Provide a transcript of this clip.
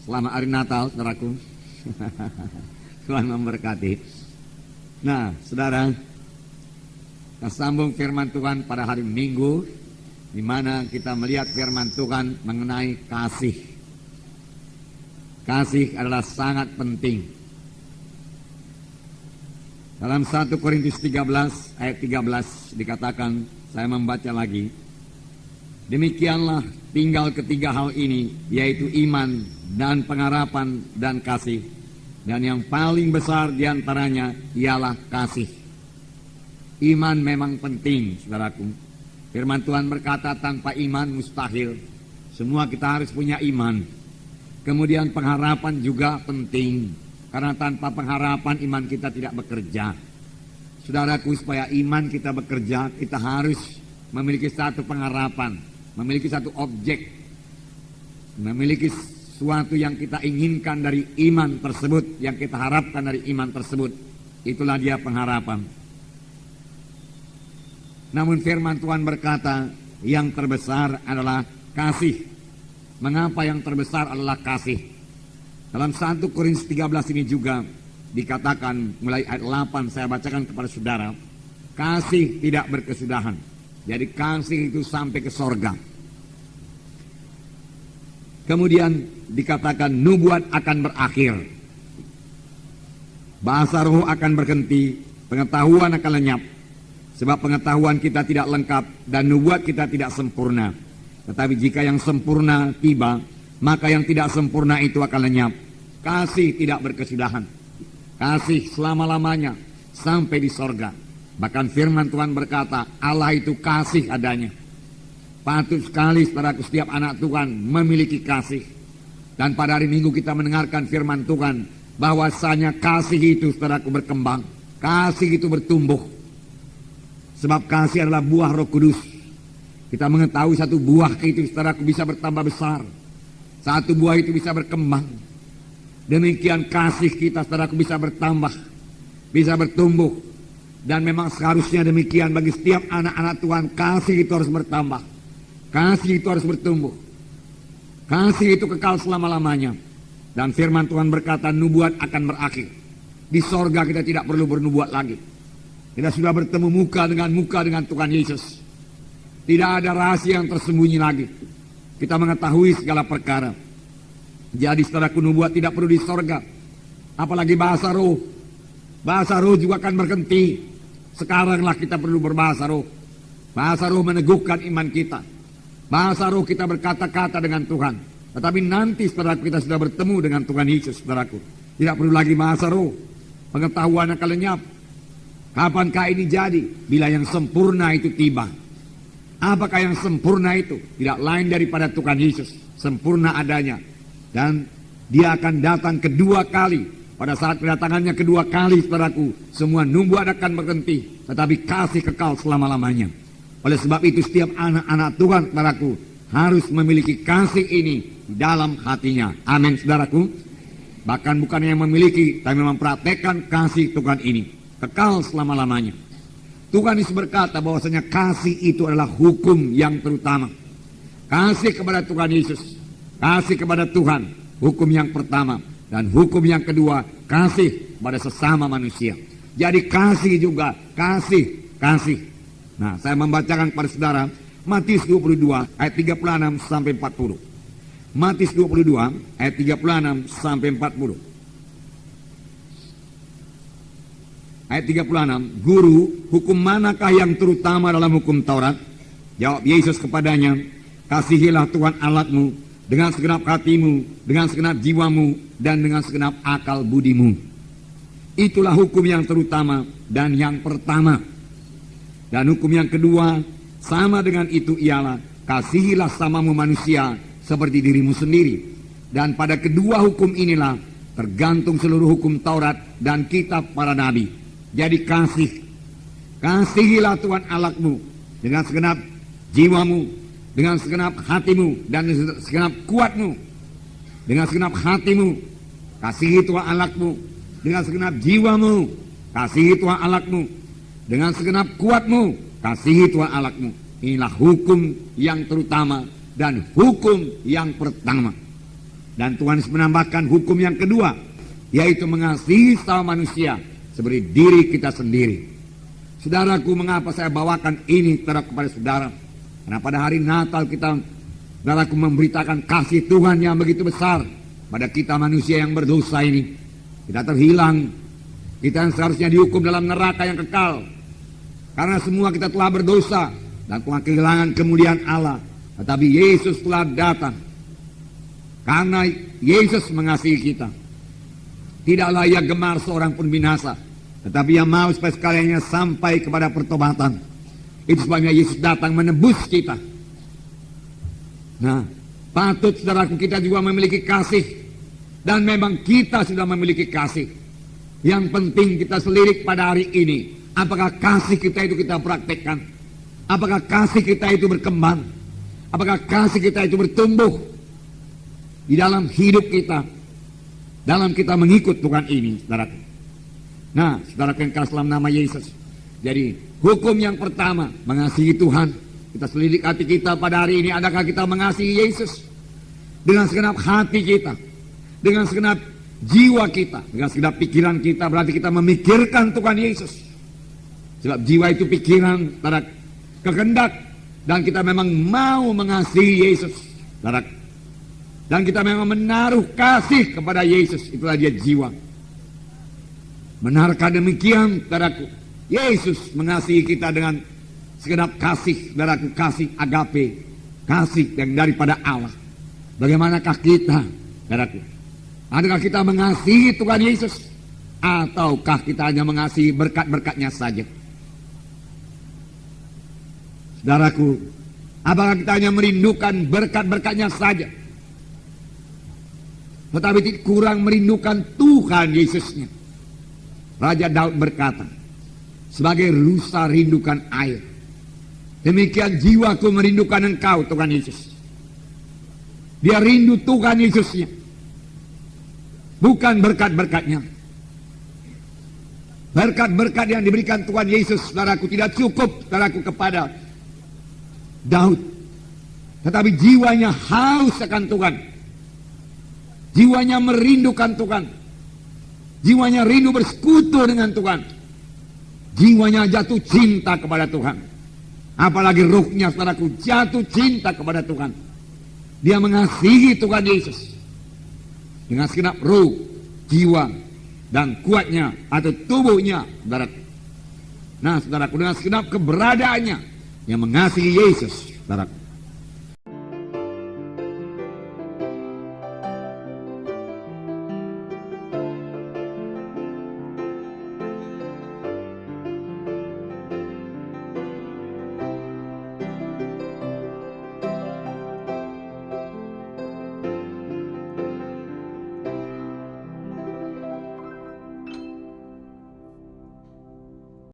Selamat hari Natal, saudaraku. Tuhan memberkati. Nah, saudara, kita sambung firman Tuhan pada hari Minggu, di mana kita melihat firman Tuhan mengenai kasih. Kasih adalah sangat penting. Dalam 1 Korintus 13 ayat 13 dikatakan, saya membaca lagi, demikianlah tinggal ketiga hal ini, yaitu iman dan pengharapan dan kasih. Dan yang paling besar diantaranya ialah kasih. Iman memang penting, saudaraku. Firman Tuhan berkata tanpa iman mustahil. Semua kita harus punya iman. Kemudian pengharapan juga penting. Karena tanpa pengharapan iman kita tidak bekerja. Saudaraku, supaya iman kita bekerja, kita harus memiliki satu pengharapan. Memiliki satu objek. Memiliki sesuatu yang kita inginkan dari iman tersebut, yang kita harapkan dari iman tersebut. Itulah dia pengharapan. Namun firman Tuhan berkata, yang terbesar adalah kasih. Mengapa yang terbesar adalah kasih? Dalam 1 Korintus 13 ini juga dikatakan, mulai ayat 8 saya bacakan kepada saudara, kasih tidak berkesudahan. Jadi kasih itu sampai ke sorga. Kemudian dikatakan nubuat akan berakhir. Bahasa roh akan berhenti, pengetahuan akan lenyap. Sebab pengetahuan kita tidak lengkap dan nubuat kita tidak sempurna. Tetapi jika yang sempurna tiba, maka yang tidak sempurna itu akan lenyap. Kasih tidak berkesudahan. Kasih selama-lamanya sampai di sorga. Bahkan firman Tuhan berkata, Allah itu kasih adanya. Patut sekali saudaraku setiap anak Tuhan memiliki kasih. Dan pada hari Minggu kita mendengarkan firman Tuhan, bahwasanya kasih itu saudaraku berkembang. Kasih itu bertumbuh. Sebab kasih adalah buah Roh Kudus. Kita mengetahui satu buah itu saudaraku bisa bertambah besar. Satu buah itu bisa berkembang. Demikian kasih kita saudaraku bisa bertambah, bisa bertumbuh. Dan memang seharusnya demikian bagi setiap anak-anak Tuhan. Kasih itu harus bertambah. Kasih itu harus bertumbuh. Kasih itu kekal selama-lamanya. Dan firman Tuhan berkata nubuat akan berakhir. Di sorga kita tidak perlu bernubuat lagi. Kita sudah bertemu muka dengan Tuhan Yesus. Tidak ada rahasia yang tersembunyi lagi. Kita mengetahui segala perkara. Jadi saudaraku, nubuat tidak perlu di sorga. Apalagi bahasa roh. Bahasa roh juga akan berhenti. Sekaranglah kita perlu berbahasa roh. Bahasa roh meneguhkan iman kita. Bahasa roh kita berkata-kata dengan Tuhan. Tetapi nanti saudaraku kita sudah bertemu dengan Tuhan Yesus, saudaraku. Tidak perlu lagi bahasa roh. Pengetahuan akan lenyap. Kapankah ini jadi? Bila yang sempurna itu tiba. Apakah yang sempurna itu? Tidak lain daripada Tuhan Yesus. Sempurna adanya. Dan dia akan datang kedua kali. Pada saat kedatangannya kedua kali, saudaraku, semua nubuat akan berhenti. Tetapi kasih kekal selama-lamanya. Oleh sebab itu setiap anak-anak Tuhan, saudaraku, harus memiliki kasih ini dalam hatinya. Amin, saudaraku. Bahkan bukan yang memiliki, tapi mempraktekkan kasih Tuhan ini. Kekal selama-lamanya. Tuhan Yesus berkata bahwasanya kasih itu adalah hukum yang terutama. Kasih kepada Tuhan Yesus, kasih kepada Tuhan, hukum yang pertama. Dan hukum yang kedua, kasih pada sesama manusia. Jadi kasih juga, kasih. Nah, saya membacakan kepada saudara Matius 22 ayat 36 sampai 40. Matius 22 ayat 36 sampai 40. Ayat 36, Guru, hukum manakah yang terutama dalam hukum Taurat? Jawab Yesus kepadanya, kasihilah Tuhan Allahmu dengan segenap hatimu, dengan segenap jiwamu, dan dengan segenap akal budimu. Itulah hukum yang terutama dan yang pertama. Dan hukum yang kedua, sama dengan itu ialah, kasihilah samamu manusia seperti dirimu sendiri. Dan pada kedua hukum inilah tergantung seluruh hukum Taurat dan kitab para nabi. Jadi kasihilah Tuhan Allahmu dengan segenap jiwamu, dengan segenap hatimu, dan segenap kuatmu. Dengan segenap hatimu, kasihi Tuhan Allahmu. Dengan segenap jiwamu, kasihi Tuhan Allahmu. Dengan segenap kuatmu, kasihi Tuhan Allahmu. Inilah hukum yang terutama dan hukum yang pertama. Dan Tuhan Yesus menambahkan hukum yang kedua, yaitu mengasihi sama manusia seperti diri kita sendiri. Saudaraku, mengapa saya bawakan ini kepada saudara? Karena pada hari Natal kita, saudaraku, memberitakan kasih Tuhan yang begitu besar pada kita manusia yang berdosa ini. Kita terhilang, kita yang seharusnya dihukum dalam neraka yang kekal. Karena semua kita telah berdosa dan telah kehilangan kemuliaan Allah. Tetapi Yesus telah datang. Karena Yesus mengasihi kita. Tidaklah ia gemar seorang pun binasa, tetapi ia mau supaya sekaliannya sampai kepada pertobatan. Itu sebabnya Yesus datang menebus kita. Nah, patut saudaraku kita juga memiliki kasih. Dan memang kita sudah memiliki kasih. Yang penting kita selirik pada hari ini. Apakah kasih kita itu kita praktekkan? Apakah kasih kita itu berkembang? Apakah kasih kita itu bertumbuh di dalam hidup kita, dalam kita mengikut Tuhan ini, saudaraku. Nah, saudaraku yang kasih dalam nama Yesus. Jadi, hukum yang pertama, mengasihi Tuhan. Kita selidik hati kita pada hari ini, adakah kita mengasihi Yesus? Dengan segenap hati kita, dengan segenap jiwa kita, dengan segenap pikiran kita, berarti kita memikirkan Tuhan Yesus. Sebab jiwa itu pikiran, saudara, kehendak, dan kita memang mau mengasihi Yesus, saudara. Dan kita memang menaruh kasih kepada Yesus. Itulah dia jiwa. Benarkah demikian, saudaraku? Yesus mengasihi kita dengan segenap kasih, saudaraku, kasih agape, kasih yang daripada Allah. Bagaimanakah kita, saudaraku? Adakah kita mengasihi Tuhan Yesus? Ataukah kita hanya mengasihi berkat-berkatnya saja? Saudaraku, apakah kita hanya merindukan berkat-berkatnya saja, tetapi kurang merindukan Tuhan Yesusnya? Raja Daud berkata, sebagai rusa rindukan air, demikian jiwaku merindukan Engkau, Tuhan Yesus. Dia rindu Tuhan Yesusnya, bukan berkat-berkatnya. Berkat-berkat yang diberikan Tuhan Yesus, saudaraku, tidak cukup, saudaraku, kepada Daud. Tetapi jiwanya haus akan Tuhan. Jiwanya merindukan Tuhan. Jiwanya rindu bersekutu dengan Tuhan. Jiwanya jatuh cinta kepada Tuhan. Apalagi ruhnya, saudaraku, jatuh cinta kepada Tuhan. Dia mengasihi Tuhan Yesus dengan segenap ruh, jiwa, dan kuatnya atau tubuhnya, saudaraku. Nah, saudaraku, dengan segenap keberadaannya yang mengasihi Yesus, saudaraku.